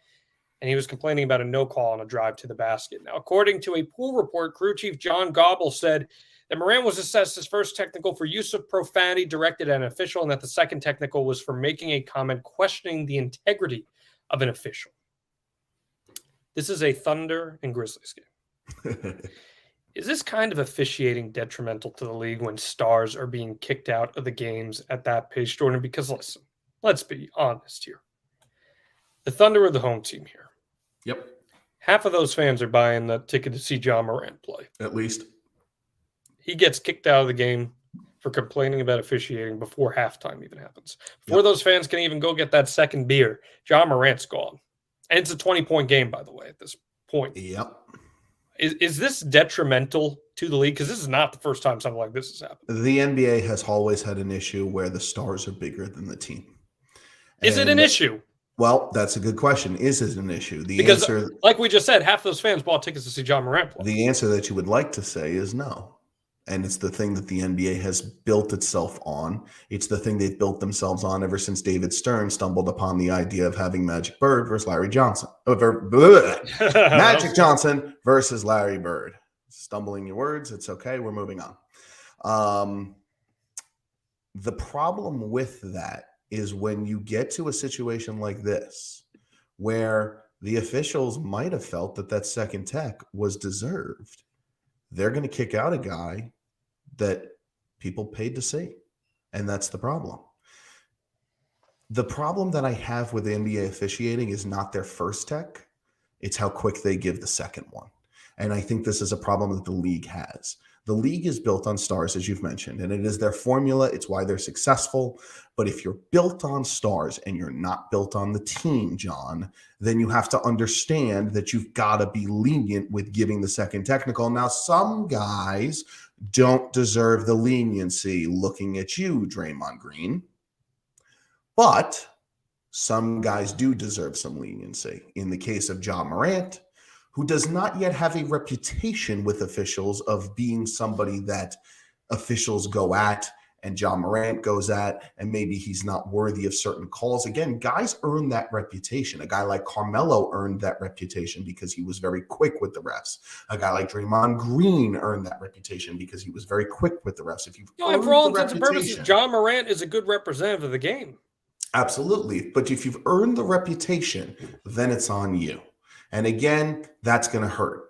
and he was complaining about a no call on a drive to the basket. Now, according to a pool report, crew chief John Gobble said that Morant was assessed his first technical for use of profanity directed at an official, and that the second technical was for making a comment questioning the integrity of an official. This is a Thunder and Grizzlies game. Is this kind of officiating detrimental to the league when stars are being kicked out of the games at that pace, Jordan? Because listen, let's be honest here. The Thunder are the home team here. Yep. Half of those fans are buying the ticket to see John Morant play. At least. He gets kicked out of the game for complaining about officiating before halftime even happens. Before those fans can even go get that second beer, John Morant's gone. And it's a 20-point game, by the way, at this point. Yep. Is this detrimental to the league? Because this is not the first time something like this has happened. The NBA has always had an issue where the stars are bigger than the team. Is it an issue? Well, that's a good question. Is it an issue? Because, like we just said, half those fans bought tickets to see John Morant play. The answer that you would like to say is no. And it's the thing that the NBA has built itself on. It's the thing they've built themselves on ever since David Stern stumbled upon the idea of having Magic Bird versus Larry Johnson. Magic Johnson versus Larry Bird. Stumbling your words. It's okay. We're moving on. The problem with that is when you get to a situation like this, where the officials might have felt that that second tech was deserved, they're going to kick out a guy that people paid to see. And that's the problem. The problem that I have with the NBA officiating is not their first tech. It's how quick they give the second one. And I think this is a problem that the league has. The league is built on stars, as you've mentioned, and it is their formula. It's why they're successful. But if you're built on stars and you're not built on the team, John, then you have to understand that you've got to be lenient with giving the second technical. Now, some guys don't deserve the leniency, looking at you, Draymond Green. But some guys do deserve some leniency. In the case of John Morant, who does not yet have a reputation with officials of being somebody that officials go at and John Morant goes at, and maybe he's not worthy of certain calls. Again, guys earn that reputation. A guy like Carmelo earned that reputation because he was very quick with the refs. A guy like Draymond Green earned that reputation because he was very quick with the refs. If you've and for all intents and purposes, John Morant is a good representative of the game. Absolutely. But if you've earned the reputation, then it's on you. And again, that's going to hurt.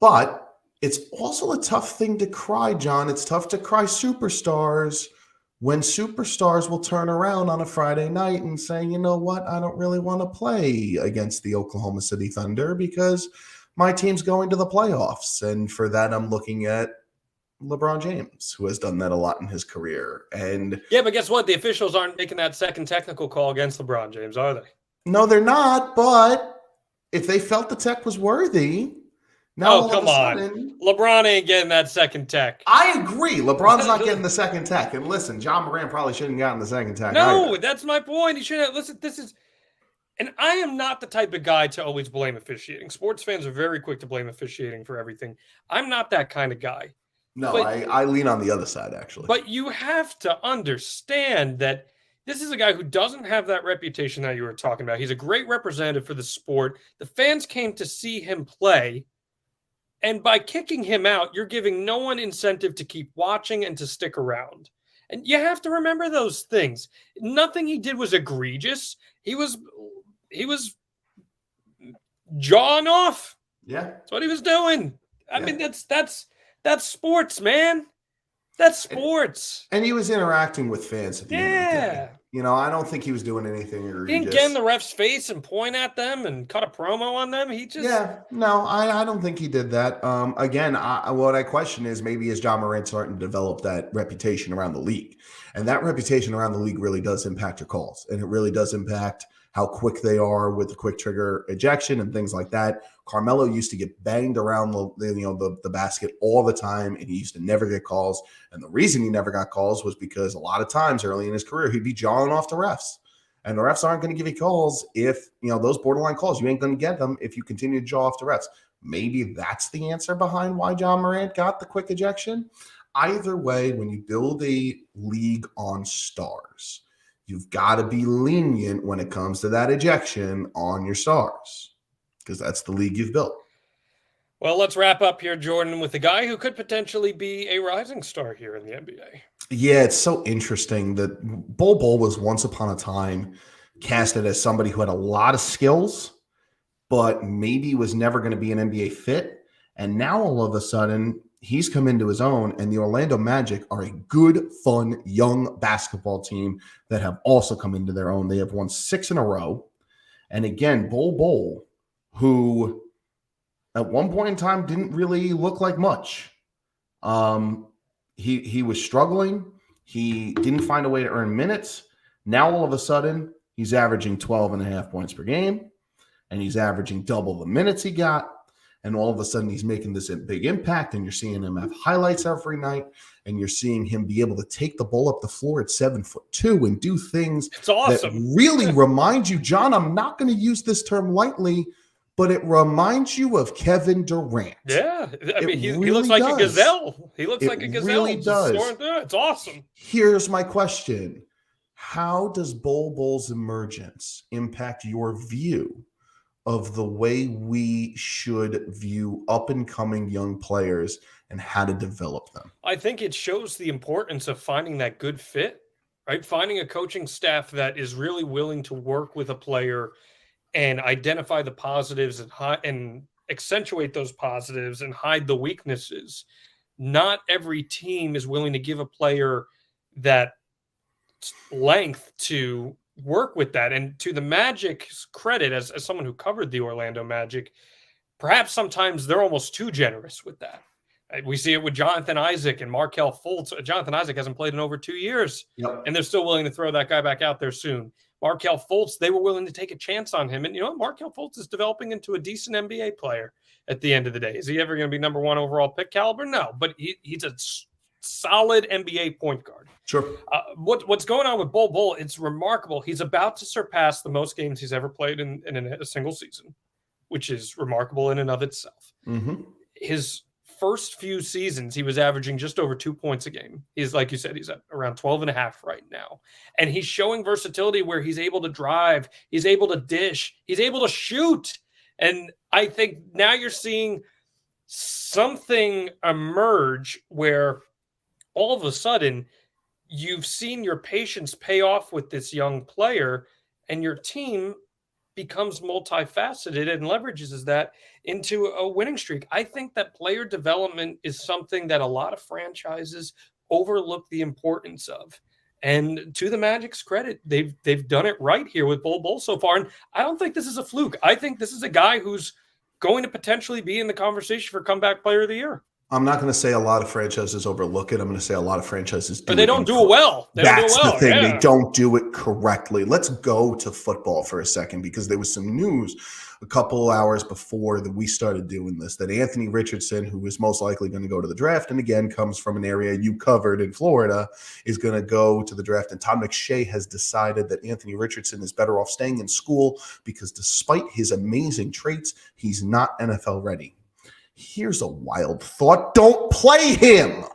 But it's also a tough thing to cry, John. It's tough to cry superstars when superstars will turn around on a Friday night and say, you know what, I don't really want to play against the Oklahoma City Thunder because my team's going to the playoffs. And for that, I'm looking at LeBron James, who has done that a lot in his career. And yeah, but guess what? The officials aren't making that second technical call against LeBron James, are they? No, they're not. But if they felt the tech was worthy, now come on. LeBron ain't getting that second tech. I agree. LeBron's not getting the second tech. And listen, John Morant probably shouldn't have gotten the second tech. No, either. That's my point. He should have. Listen, this is. And I am not the type of guy to always blame officiating. Sports fans are very quick to blame officiating for everything. I'm not that kind of guy. No, But I lean on the other side, actually. But you have to understand that this is a guy who doesn't have that reputation that you were talking about. He's a great representative for the sport. The fans came to see him play. And by kicking him out, you're giving no one incentive to keep watching and to stick around. And you have to remember those things. Nothing he did was egregious. He was jawing off. Yeah. That's what he was doing. I Yeah. mean, that's sports, man. That's sports. And he was interacting with fans at the end of the day. You know, I don't think he was doing anything egregious. He didn't get in the ref's face and point at them and cut a promo on them. He just... Yeah, no, I don't think he did that. Again, what I question is maybe is John Morant starting to develop that reputation around the league? And that reputation around the league really does impact your calls. And it really does impact how quick they are with the quick trigger ejection and things like that. Carmelo used to get banged around the basket all the time, and he used to never get calls. And the reason he never got calls was because a lot of times early in his career, he'd be jawing off the refs. And the refs aren't going to give you calls if, those borderline calls, you ain't going to get them if you continue to jaw off the refs. Maybe that's the answer behind why John Morant got the quick ejection. Either way, when you build a league on stars, you've got to be lenient when it comes to that ejection on your stars, because that's the league you've built. Well, let's wrap up here, Jordan, with a guy who could potentially be a rising star here in the NBA. Yeah, it's so interesting that Bol Bol was once upon a time casted as somebody who had a lot of skills, but maybe was never going to be an NBA fit. And now all of a sudden, he's come into his own, and the Orlando Magic are a good, fun, young basketball team that have also come into their own. They have won 6 in a row. And again, Bol Bol, who at one point in time didn't really look like much. He was struggling. He didn't find a way to earn minutes. Now all of a sudden, he's averaging 12.5 points per game, and he's averaging double the minutes he got. And all of a sudden, he's making this big impact, and you're seeing him have highlights every night, and you're seeing him be able to take the ball up the floor at 7'2" and do things that really remind you, John, I'm not going to use this term lightly, but it reminds you of Kevin Durant. Yeah, I mean, he looks like a gazelle. He looks like a gazelle. Really does. It's awesome. Here's my question. How does Bol Bol's emergence impact your view of the way we should view up-and-coming young players and how to develop them? I think it shows the importance of finding that good fit, right? Finding a coaching staff that is really willing to work with a player and identify the positives and accentuate those positives and hide the weaknesses. Not every team is willing to give a player that length to work with that. And to the Magic's credit, as someone who covered the Orlando Magic, perhaps sometimes they're almost too generous with that. We see it with Jonathan Isaac and Markelle Fultz. Jonathan Isaac hasn't played in over 2 years, and they're still willing to throw that guy back out there soon. Markelle Fultz, they were willing to take a chance on him. And, Markelle Fultz is developing into a decent NBA player at the end of the day. Is he ever going to be number 1 overall pick caliber? No, but he's a solid NBA point guard. Sure. What's going on with Bol Bol, it's remarkable. He's about to surpass the most games he's ever played in a single season, which is remarkable in and of itself. Mm-hmm. His first few seasons, he was averaging just over 2 points a game. He's, like you said, he's at around 12.5 right now. And he's showing versatility where he's able to drive, he's able to dish, he's able to shoot. And I think now you're seeing something emerge where all of a sudden you've seen your patience pay off with this young player, and your team becomes multifaceted and leverages that into a winning streak. I think that player development is something that a lot of franchises overlook the importance of. And to the Magic's credit, they've done it right here with Bol Bol so far. And I don't think this is a fluke. I think this is a guy who's going to potentially be in the conversation for comeback player of the year. I'm not going to say a lot of franchises overlook it. I'm going to say a lot of franchises do. But they don't do it well. That's the thing. Yeah. They don't do it correctly. Let's go to football for a second, because there was some news a couple hours before that we started doing this, that Anthony Richardson, who is most likely going to go to the draft, and again comes from an area you covered in Florida, is going to go to the draft. And Todd McShay has decided that Anthony Richardson is better off staying in school because despite his amazing traits, he's not NFL ready. Here's a wild thought. Don't play him.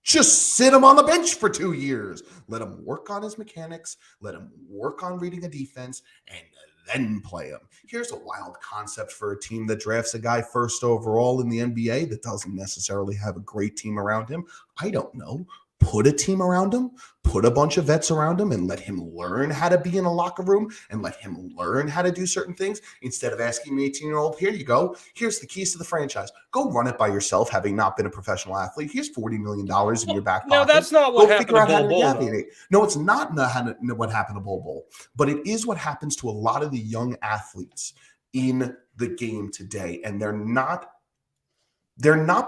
Just sit him on the bench for 2 years. Let him work on his mechanics. Let him work on reading a defense and then play him. Here's a wild concept for a team that drafts a guy first overall in the NBA that doesn't necessarily have a great team around him. I don't know. Put a team around him, put a bunch of vets around him, and let him learn how to be in a locker room and let him learn how to do certain things instead of asking an 18-year-old, here you go. Here's the keys to the franchise. Go run it by yourself, having not been a professional athlete. Here's $40 million in your back pocket. No, that's not what happened to Bol Bol. No, it's not what happened to Bol Bol, but it is what happens to a lot of the young athletes in the game today, and they're not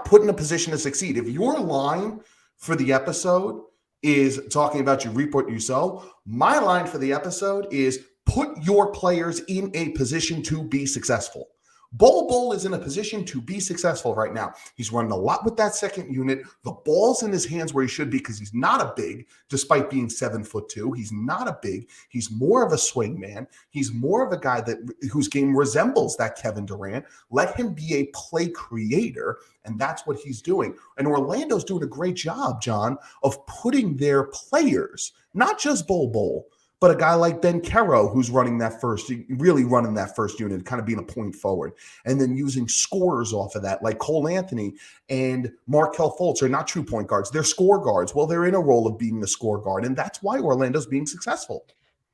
put in a position to succeed. If your line for the episode is talking about you reap what you sow, my line for the episode is put your players in a position to be successful. Bol Bol is in a position to be successful right now. He's running a lot with that second unit. The ball's in his hands where he should be because he's not a big, despite being 7'2". He's not a big. He's more of a swing man. He's more of a guy whose game resembles that Kevin Durant. Let him be a play creator, and that's what he's doing. And Orlando's doing a great job, John, of putting their players, not just Bol Bol, but a guy like Ben Caro, who's really running that first unit, kind of being a point forward, and then using scorers off of that, like Cole Anthony and Markelle Fultz are not true point guards. They're score guards. Well, they're in a role of being a score guard, and that's why Orlando's being successful.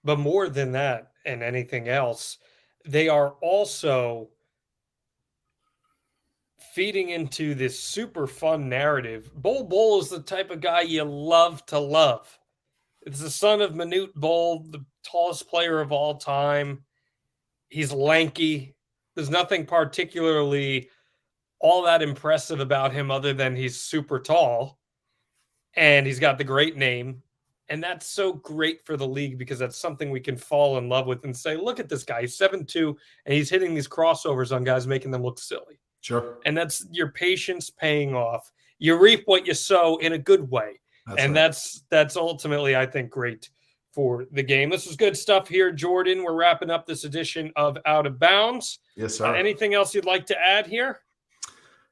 But more than that and anything else, they are also feeding into this super fun narrative. Bol Bol is the type of guy you love to love. It's the son of Manute Bol, the tallest player of all time. He's lanky. There's nothing particularly all that impressive about him other than he's super tall. And he's got the great name. And that's so great for the league because that's something we can fall in love with and say, look at this guy. He's 7'2", and he's hitting these crossovers on guys, making them look silly. Sure. And that's your patience paying off. You reap what you sow in a good way. That's ultimately, I think, great for the game. This is good stuff here, Jordan. We're wrapping up this edition of Out of Bounds. Yes, sir. Anything else you'd like to add here?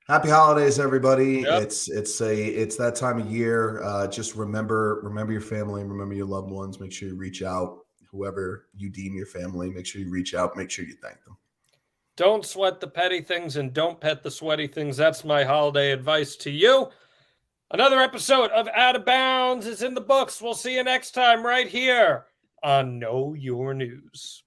Happy holidays, everybody. Yep. It's that time of year. Just remember your family, remember your loved ones. Make sure you reach out. Whoever you deem your family, make sure you reach out. Make sure you thank them. Don't sweat the petty things and don't pet the sweaty things. That's my holiday advice to you. Another episode of Out of Bounds is in the books. We'll see you next time right here on Know Your News.